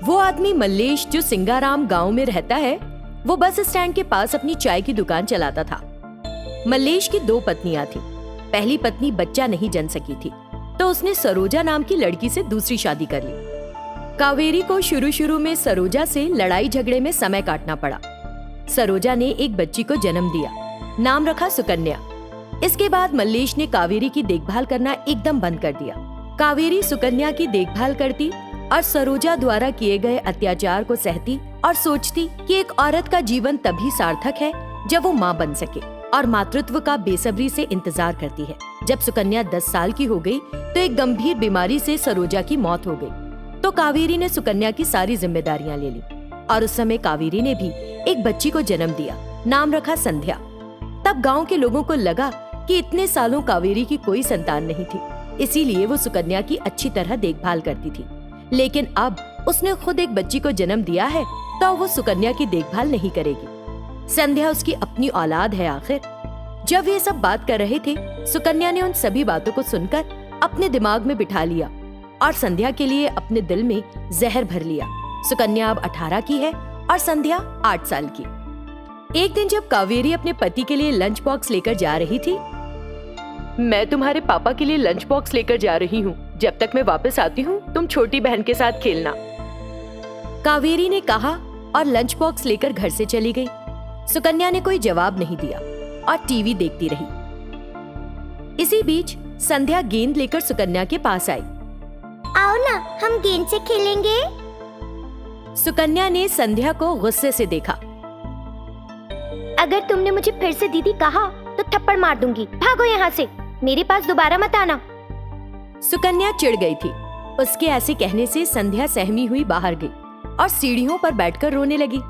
वो आदमी मल्लेश जो सिंगाराम गांव में रहता है, वो बस स्टैंड के पास अपनी चाय की दुकान चलाता था। मल्लेश की 2 पत्नियां थीं। पहली पत्नी बच्चा नहीं जन सकी थी, तो उसने सरोजा नाम की लड़की से दूसरी शादी कर ली। कावेरी को शुरू में सरोजा से लड़ाई झगड़े में समय काटना पड़ा। सरोजा ने एक बच्ची को जन्म दिया, नाम रखा सुकन्या। इसके बाद मल्लेश ने कावेरी की देखभाल करना एकदम बंद कर दिया। कावेरी सुकन्या की देखभाल करती और सरोजा द्वारा किए गए अत्याचार को सहती और सोचती कि एक औरत का जीवन तभी सार्थक है जब वो माँ बन सके, और मातृत्व का बेसब्री से इंतजार करती है। जब सुकन्या 10 साल की हो गई तो एक गंभीर बीमारी से सरोजा की मौत हो गई, तो कावेरी ने सुकन्या की सारी जिम्मेदारियां ले ली और उस समय कावेरी ने भी एक बच्ची को जन्म दिया, नाम रखा संध्या। तब गांव के लोगों को लगा कि इतने सालों कावेरी की कोई संतान नहीं थी, इसीलिए वो सुकन्या की अच्छी तरह देखभाल करती थी। लेकिन अब उसने खुद एक बच्ची को जन्म दिया है, तो वो सुकन्या की देखभाल नहीं करेगी। संध्या उसकी अपनी औलाद है आखिर। जब ये सब बात कर रहे थे, सुकन्या ने उन सभी बातों को सुनकर अपने दिमाग में बिठा लिया और संध्या के लिए अपने दिल में जहर भर लिया। सुकन्या अब 18 की है और संध्या 8 साल की। एक दिन जब कावेरी अपने पति के लिए लंच बॉक्स लेकर जा रही थी, मैं तुम्हारे पापा के लिए लंच बॉक्स लेकर जा रही हूँ, जब तक मैं वापस आती हूँ तुम छोटी बहन के साथ खेलना, कावेरी ने कहा और लंच बॉक्स लेकर घर से चली गई। सुकन्या ने कोई जवाब नहीं दिया और टीवी देखती रही। इसी बीच संध्या गेंद लेकर सुकन्या के पास आई। आओ ना, हम गेंद से खेलेंगे। सुकन्या ने संध्या को गुस्से से देखा। अगर तुमने मुझे फिर से दीदी कहा तो थप्पड़ मार दूंगी, भागो यहाँ से, मेरे पास दोबारा मत आना। सुकन्या चिढ़ गई थी। उसके ऐसे कहने से संध्या सहमी हुई बाहर गई और सीढ़ियों पर बैठकर रोने लगी।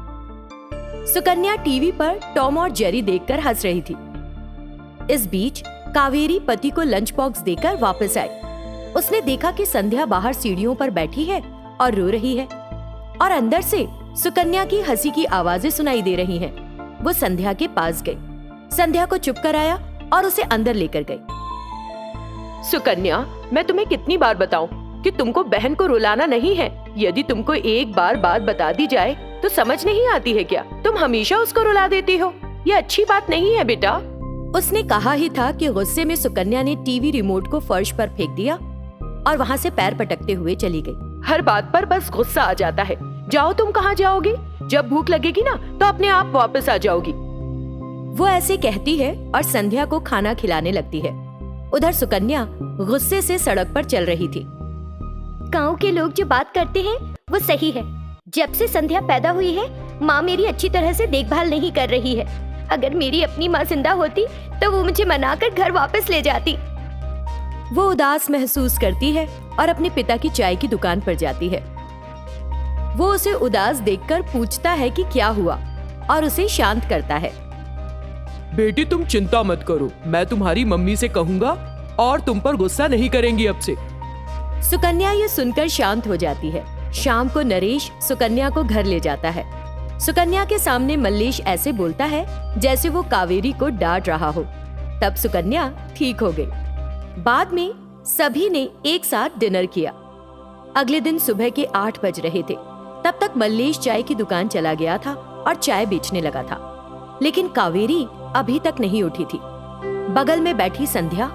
सुकन्या टीवी पर टॉम और जेरी देखकर हंस रही थी। इस बीच कावेरी पति को लंच बॉक्स देकर वापस आई। उसने देखा कि संध्या बाहर सीढ़ियों पर बैठी है और रो रही है, और अंदर से सुकन्या की हंसी की आवाजें सुनाई दे रही हैं। वो संध्या के पास गई, संध्या को चुप कराया और उसे अंदर लेकर गई। सुकन्या, मैं तुम्हें कितनी बार बताऊं कि तुमको बहन को रुलाना नहीं है। यदि तुमको एक बार बात बता दी जाए तो समझ नहीं आती है क्या? तुम हमेशा उसको रुला देती हो, ये अच्छी बात नहीं है बेटा। उसने कहा ही था कि गुस्से में सुकन्या ने टीवी रिमोट को फर्श पर फेंक दिया और वहाँ से पैर पटकते हुए चली गई। हर बात पर बस गुस्सा आ जाता है। जाओ, तुम कहाँ जाओगी? जब भूख लगेगी ना तो अपने आप वापस आ जाओगी। वो ऐसे कहती है और संध्या को खाना खिलाने लगती है। उधर सुकन्या गुस्से से सड़क पर चल रही थी। गांव के लोग जो बात करते हैं वो सही है। जब से संध्या पैदा हुई है, माँ मेरी अच्छी तरह से देखभाल नहीं कर रही है। अगर मेरी अपनी माँ जिंदा होती तो वो मुझे मनाकर घर वापस ले जाती। वो उदास महसूस करती है और अपने पिता की चाय की दुकान पर जाती है। वो उसे उदास देखकर पूछता है कि क्या हुआ, और उसे शांत करता है। बेटी, तुम चिंता मत करो, मैं तुम्हारी मम्मी से कहूँगा और तुम पर गुस्सा नहीं करेंगी अब से। सुकन्या ये सुनकर शांत हो जाती है। शाम को नरेश सुकन्या को घर ले जाता है। सुकन्या के सामने मल्लेश ऐसे बोलता है जैसे वो कावेरी को डांट रहा हो। तब सुकन्या ठीक हो गई। बाद में सभी ने एक साथ डिनर किया। अगले दिन सुबह के 8 बज रहे थे। तब तक मल्लेश चाय की दुकान चला गया था और चाय बेचने लगा था, लेकिन कावेरी अभी तक नहीं उठी थी। बगल में बैठी संध्या,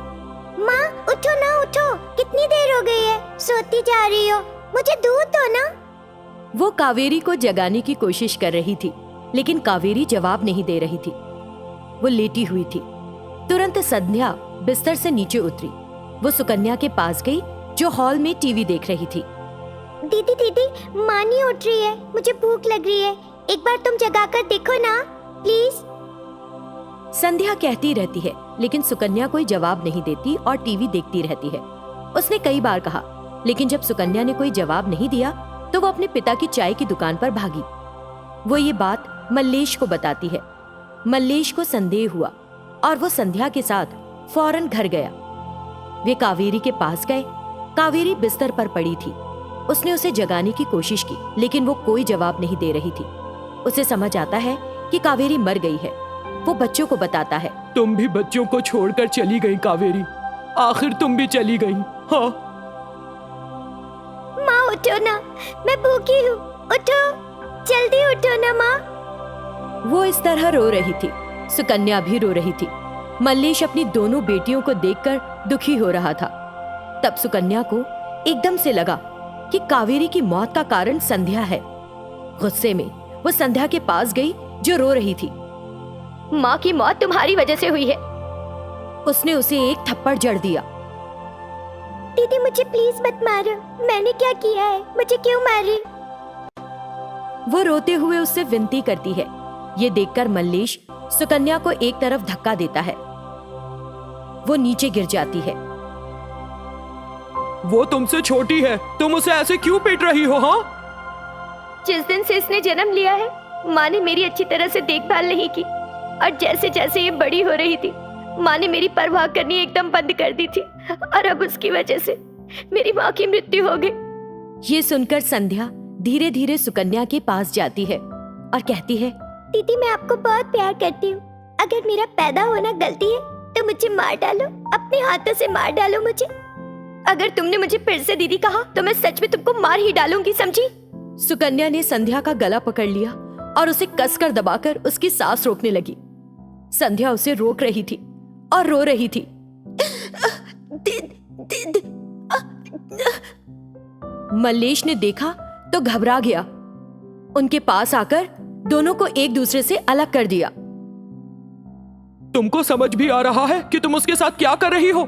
माँ उठो ना उठो, कितनी देर हो गई है, सोती जा रही हो, मुझे दूध दो ना। वो कावेरी को जगाने की कोशिश कर रही थी, लेकिन कावेरी जवाब नहीं दे रही थी। वो लेटी हुई थी। तुरंत संध्या बिस्तर से नीचे उतरी। वो सुकन्या के पास गई जो हॉल में टीवी देख रही थी। दीदी दीदी, माँ नहीं उठ रही है, मुझे भूख लग रही है, एक बार तुम जगा कर देखो ना प्लीज। संध्या कहती रहती है, लेकिन सुकन्या कोई जवाब नहीं देती और टीवी देखती रहती है। उसने कई बार कहा, लेकिन जब सुकन्या ने कोई जवाब नहीं दिया तो वो अपने पिता की चाय की दुकान पर भागी। वो ये बात मल्लेश को बताती है। मल्लेश को संदेह हुआ और वो संध्या के साथ फौरन घर गया। वे कावेरी के पास गए। कावेरी बिस्तर पर पड़ी थी। उसने उसे जगाने की कोशिश की, लेकिन वो कोई जवाब नहीं दे रही थी। उसे समझ आता है कि कावेरी मर गई है। वो बच्चों को बताता है, तुम भी बच्चों को छोड़कर चली गई कावेरी, आखिर तुम भी चली गई। हाँ माँ उठो ना, मैं भूखी हूँ, उठो, जल्दी उठो ना माँ। वो इस तरह रो रही थी। सुकन्या भी रो रही थी। मल्लेश अपनी दोनों बेटियों को देखकर दुखी हो रहा था। तब सुकन्या को एकदम से लगा कि कावेरी की मौत का कारण संध्या है। गुस्से में वो संध्या के पास गई जो रो रही थी। माँ की मौत तुम्हारी वजह से हुई है। उसने उसे एक थप्पड़ जड़ दिया। दीदी मुझे प्लीज मत मारो, मैंने क्या किया है, मुझे क्यों मारी? वो रोते हुए उससे विनती करती है। ये देखकर मल्लेश सुकन्या को एक तरफ धक्का देता है। वो नीचे गिर जाती है। वो तुमसे छोटी है, तुम उसे ऐसे क्यों पीट रही हो? हाँ, जिस दिन से इसने जन्म लिया है, माँ ने मेरी अच्छी तरह से देखभाल नहीं की और जैसे जैसे ये बड़ी हो रही थी, माँ ने मेरी परवाह करनी एकदम बंद कर दी थी और अब उसकी वजह से मेरी माँ की मृत्यु हो गई। ये सुनकर संध्या धीरे धीरे सुकन्या के पास जाती है और कहती है, दीदी मैं आपको बहुत प्यार करती हूँ। अगर मेरा पैदा होना गलती है तो मुझे मार डालो, अपने हाथों से मार डालो मुझे। अगर तुमने मुझे फिर से दीदी कहा तो मैं सच में तुमको मार ही डालूंगी, समझी? सुकन्या ने संध्या का गला पकड़ लिया और उसे कसकर दबाकर उसकी सांस रोकने लगी। संध्या उसे रोक रही थी और रो रही थी। मल्लेश ने देखा तो घबरा गया। उनके पास आकर दोनों को एक दूसरे से अलग कर दिया। तुमको समझ भी आ रहा है कि तुम उसके साथ क्या कर रही हो?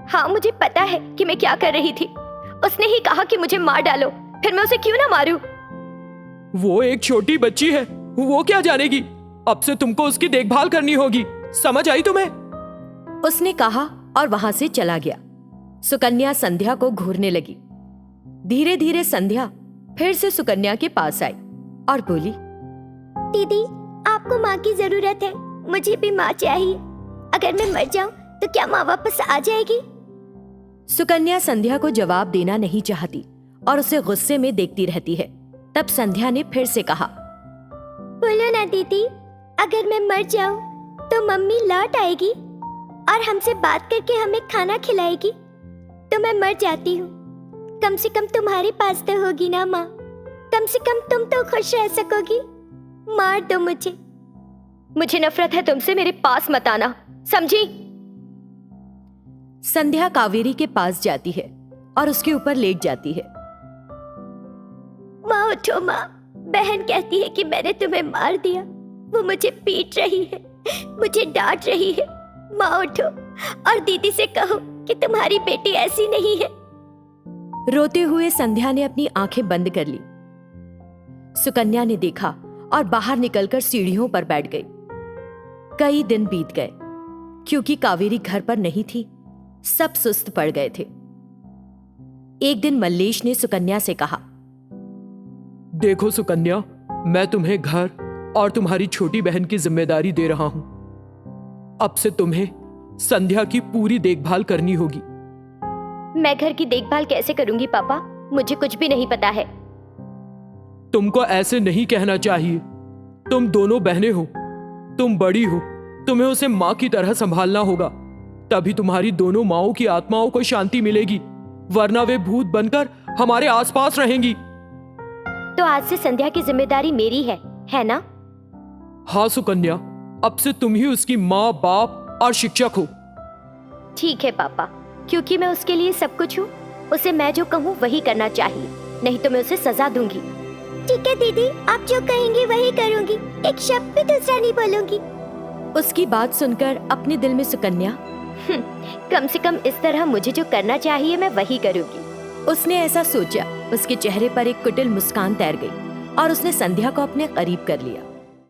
हाँ मुझे पता है कि मैं क्या कर रही थी। उसने ही कहा कि मुझे मार डालो, फिर मैं उसे क्यों ना मारूं? वो एक छोटी बच्ची है, वो क्या जानेगी? अब से तुमको उसकी देखभाल करनी होगी, समझ आई तुम्हें? उसने कहा और वहां से चला गया। सुकन्या संध्या को घूरने लगी। धीरे धीरे संध्या फिर से सुकन्या के पास आई और बोली, दीदी आपको माँ की जरूरत है, मुझे भी माँ चाहिए। अगर मैं मर जाऊं तो क्या माँ वापस आ जाएगी? सुकन्या संध्या को जवाब देना नहीं चाहती और उसे गुस्से में देखती रहती है। तब संध्या ने फिर से कहा, बोलो ना दीदी, अगर मैं मर जाऊं तो मम्मी लौट आएगी और हमसे बात करके हमें खाना खिलाएगी। तो मैं मर जाती हूँ, कम से कम तुम्हारे पास तो होगी ना माँ। कम से कम तुम तो खुश रह सकोगी। मार दो मुझे। मुझे नफरत है तुमसे, मेरे पास मत आना, समझी? संध्या कावेरी के पास जाती है और उसके ऊपर लेट जाती है। माँ उठो माँ, बहन कहती है कि मैंने तुम्हें मार दिया। वो मुझे पीट रही है, मुझे डांट रही है। माँ उठो और दीदी से कहो कि तुम्हारी बेटी ऐसी नहीं है। रोते हुए संध्या ने अपनी आंखें बंद कर ली। सुकन्या ने देखा और बाहर निकलकर सीढ़ियों पर बैठ गई। कई दिन बीत गए। क्योंकि कावेरी घर पर नहीं थी, सब सुस्त पड़ गए थे। एक दिन मल्लेश ने सुकन्या से कहा, देखो सुकन्या, मैं तुम्हें घर और तुम्हारी छोटी बहन की जिम्मेदारी दे रहा हूं। अब से तुम्हें संध्या की पूरी देखभाल करनी होगी। मैं घर की देखभाल कैसे करूंगी पापा? मुझे कुछ भी नहीं पता है। तुमको ऐसे नहीं कहना चाहिए। तुम दोनों बहनें हो, तुम बड़ी हो, तुम्हें उसे माँ की तरह संभालना होगा। तभी तुम्हारी दोनों माँओं की आत्माओं को शांति मिलेगी, वरना वे भूत बनकर हमारे आसपास रहेंगी। तो आज से संध्या की जिम्मेदारी मेरी है ना? हाँ सुकन्या, अब से तुम ही उसकी माँ, बाप और शिक्षक हो। ठीक है पापा, क्योंकि मैं उसके लिए सब कुछ हूँ। उसे मैं जो कहूँ वही करना चाहिए, नहीं तो मैं उसे सजा दूंगी। ठीक है दीदी, आप जो कहेंगी वही करूंगी, एक शब्द भी दूसरा नहीं बोलूंगी। उसकी बात सुनकर अपने दिल में सुकन्या, कम से कम इस तरह मुझे जो करना चाहिए मैं वही करूंगी। उसने ऐसा सोचा। उसके चेहरे पर एक कुटिल मुस्कान तैर गई और उसने संध्या को अपने करीब कर लिया।